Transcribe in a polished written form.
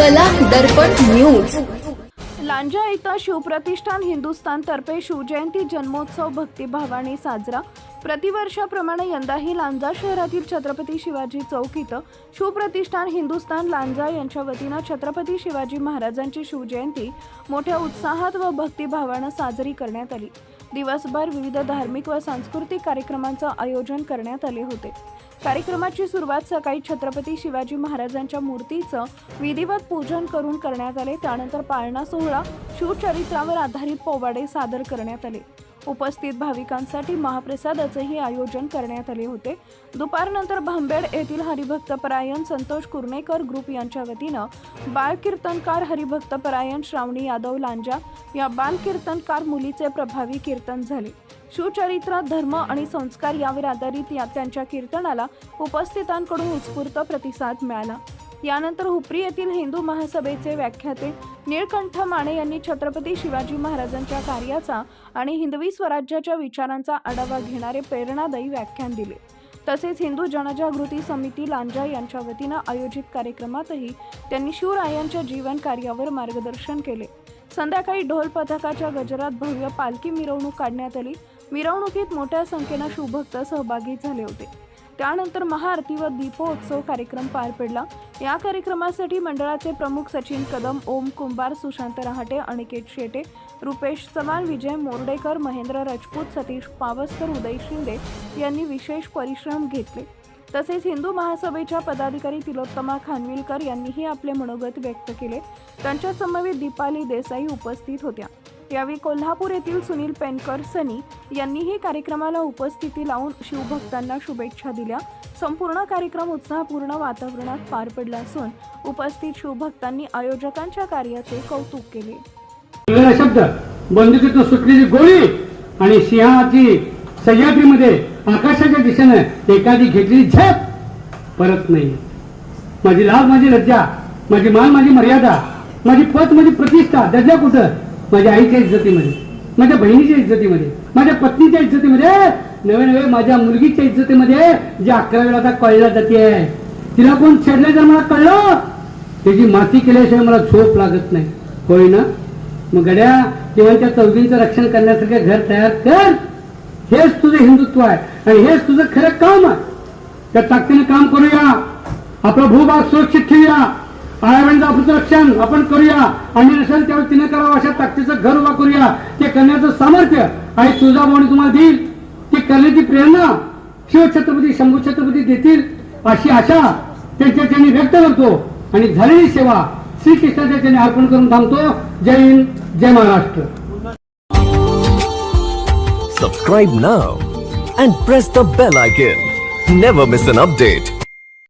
कला दर्पण न्यूज। लांजा इथं शिवप्रतिष्ठान हिंदुस्थान तर्फे शिवजयंती जन्मोत्सव भक्तिभावाने साजरा। प्रतिवर्षाप्रमाणे यंदाही लांजा शहरातील छत्रपती शिवाजी चौक इथं शिवप्रतिष्ठान हिंदुस्थान लांजा यांच्या वतीनं छत्रपती शिवाजी महाराजांची शिवजयंती मोठ्या उत्साहात व भक्तिभावाने साजरी करण्यात आली। दिवसभर विविध धार्मिक व सांस्कृतिक कार्यक्रमांचं आयोजन करण्यात आले होते। कार्यक्रमाची सुरुवात सकाळी छत्रपती शिवाजी महाराजांच्या मूर्तीचं विधिवत पूजन करून करण्यात आले। त्यानंतर पाळणा सोहळा, शिवचरित्रावर आधारित पोवाडे सादर करण्यात आले। उपस्थित भाविकांसाठी महाप्रसादाचेही आयोजन करण्यात आले होते। दुपारनंतर भांबेड येथील हरिभक्तपरायण संतोष कुर्णेकर ग्रुप यांच्या वतीनं बाल कीर्तनकार हरिभक्तपरायण श्रावणी यादव लांजा या बाल कीर्तनकार मुलीचे प्रभावी कीर्तन झाले। शिवचरित्र, धर्म आणि संस्कार यावर आधारित त्यांच्या कीर्तनाला उपस्थितांकडून उत्स्फूर्त प्रतिसाद मिळाला। यानंतर हुपरी येथील हिंदू महासभेचे व्याख्याते निळकंठ माने यांनी छत्रपती शिवाजी महाराजांच्या कार्याचा आणि हिंदवी स्वराज्याच्या विचारांचा आढावा घेणारे प्रेरणादायी व्याख्यान दिले। तसेच हिंदू जनजागृती समिती लांजा यांच्या वतीनं आयोजित कार्यक्रमातही त्यांनी शिवरायांच्या जीवन कार्यावर मार्गदर्शन केले। संध्याकाळी ढोल पथकाच्या गजरात भव्य पालखी मिरवणूक काढण्यात आली। मिरवणुकीत मोठ्या संख्येने शिवभक्त सहभागी झाले होते। त्यानंतर महाआरती व दीपोत्सव कार्यक्रम पार पडला। या कार्यक्रमासाठी मंडळाचे प्रमुख सचिन कदम, ओम कुंभार, सुशांत रहाटे, अनिकेत शेटे, रुपेश चव्हाण, विजय मोर्डेकर, महेंद्र राजपूत, सतीश पावसकर, उदय शिंदे यांनी विशेष परिश्रम घेतले। तसेच हिंदू महासभेच्या पदाधिकारी तिलोत्तमा खानविलकर यांनीही आपले मनोगत व्यक्त केले। त्यांच्या समवेत दीपाली देसाई उपस्थित होत्या। यावेळी कोल्हापूर येथील सुनील पेनकर सनी यांनीही कार्यक्रमाला उपस्थिती लावून शिवभक्तांना शुभेच्छा दिल्या। संपूर्ण कार्यक्रम उत्साहपूर्ण वातावरणात पार पडला असून उपस्थित शिवभक्तांनी आयोजकांच्या कार्याचे कौतुक केले। शब्द, बंदुकीतून सुटलेली गोळी आणि सिंहाची सह्याद्रीमध्ये आकाशाच्या दिशेने एखादी घेतलेली झेप परत नाही। माझी लाज, माझी लज्जा, माझी मान, माझी मर्यादा, माझी पत, माझी प्रतिष्ठा दर्जा कुठं? माझ्या आईच्या इज्जतीमध्ये, माझ्या बहिणीच्या इज्जतीमध्ये, माझ्या पत्नीच्या इज्जतीमध्ये, नवे नवे माझ्या मुलगीच्या इज्जतीमध्ये जे 11 वेळा आता कळल्या जाते, तिला कोण छेडले जर मला कळलं त्याची माती केल्याशिवाय मला झोप लागत नाही। होय ना? मग गड्या देवांच्या चौघींचं रक्षण करण्यासारखं घर तयार कर। हेच तुझं हिंदुत्व आहे आणि हेच तुझं खरं काम आहे। त्या ताकदीने काम करूया, आपला भूभाग सुरक्षित ठेवूया, आळवणीचं आपलं रक्षण आपण करूया आणि नसेल त्यावेळी तिने करावं अशा ताकदीचं घर उभा करूया। ते करण्याचं सामर्थ्य आई तुळजाभवानी तुम्हाला देईल, ती करण्याची प्रेरणा शिवछत्रपती शंभू छत्रपती देतील अशी आशा त्यांच्या त्यांनी व्यक्त करतो आणि झालेली सेवा श्रीकृष्णाच्या त्यांनी अर्पण करून थांबतो। जय हिंद, जय Maharashtra. Subscribe now and press the bell icon. Never miss an update.